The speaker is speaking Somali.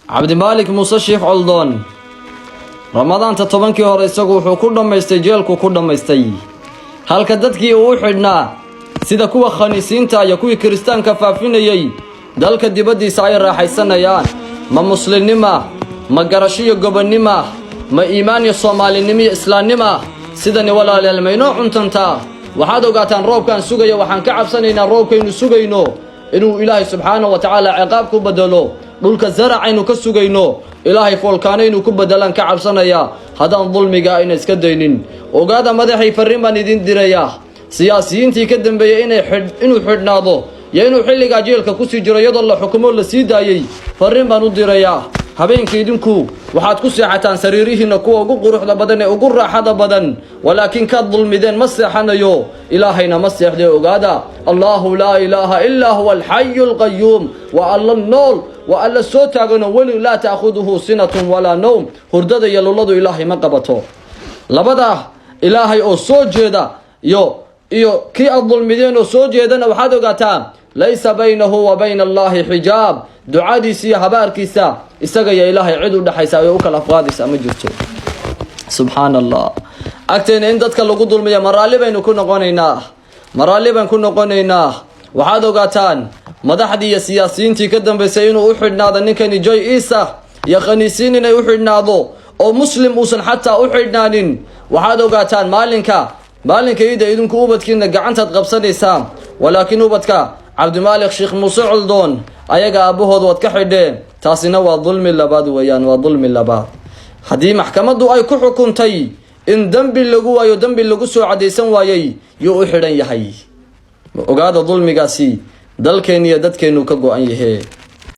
عبد المالك موسى الشيخ علدون رمضان تطبنكي هور isagu wuxuu ku dhameystay jeelku ku dhameystay halka dadkii uu xidhnaa sida kuwa khaniisiinta iyo kuwa kristaanka faafinayay dalka dibadiisa ay raaxaysanayaan ma muslimnima ma garashiyo gobonnima ma iimaan iyo Soomaalinimo iyo Islaamnimo sidani walaalayaal mayno cuntanta waxaad ogaataan roobkan sugaya waxaan ka cabsanaynaa roobkaynu sugayno inuu Ilaahay subhanahu wa ta'ala ciqaab ku badalo dhulka zaracaynu ka sugayno Ilaahay foolkaanaynu ku badalan ka cabsanaya hadaan dulmiga ayna iska daynin ogaada madaxay fariin baan idin diraya siyaasiyiintii ka dambeeyay inuu xidhnaado iyo inuu xilliga jeelka ku sii jiro iyadoo la xukumo la sii daayay fariin baan u diraya habeenkii idinku waxaad ku seexataan sariirihiina kuwa ugu quruxda badan ee ugu raaxada badan walaakin ka dulmideen ma seexanayo ilaahayna ma seexday ogaada Allahu la ilaha illa huwa al-hayyul qayyum wa al-nool wa alla soo taagano wali la ta'khuduhu sinatun wala nawm hurdada iyo luladu ilaahay ma qabato labada ilaahay oo soo jeeda iyo kii dulmideen oo soo jeedana waxaad ogaataan laysa baynahu wa bayna Allahi hijab ducaadiisa habaarkiisa isaga ya ilaahay cid u dhaxaysa oo kala afqaadisa ma jirto subhanallah agteena in dadka lagu dulmiyo maraali baynu ku noqonaynaa waxaad ogaataan madaxdii iyo siyaasiyiintii ka dambeysay inuu u xidhnaado ninkani Joy Isa iyo khaniisiin inay u xidhnaado oo muslim uusan xataa u xidhnaanin waxaad ogaataan maalinka ida idinku ubadkiina gacantaad qabsanaysaan walaakin ubadka عبد المالك شيخ موسى علدون ayaga abahood wad ka xidheen taasina waa dulmi labaad weeyaan waa dulmi labaad hadii maxkamadu ay ku xukuntay in dambi lagu soo cadeysan waayay uu xidhan yahay ogaada dulmigaasi dalkeena iyo dadkeenu ka go'an yahay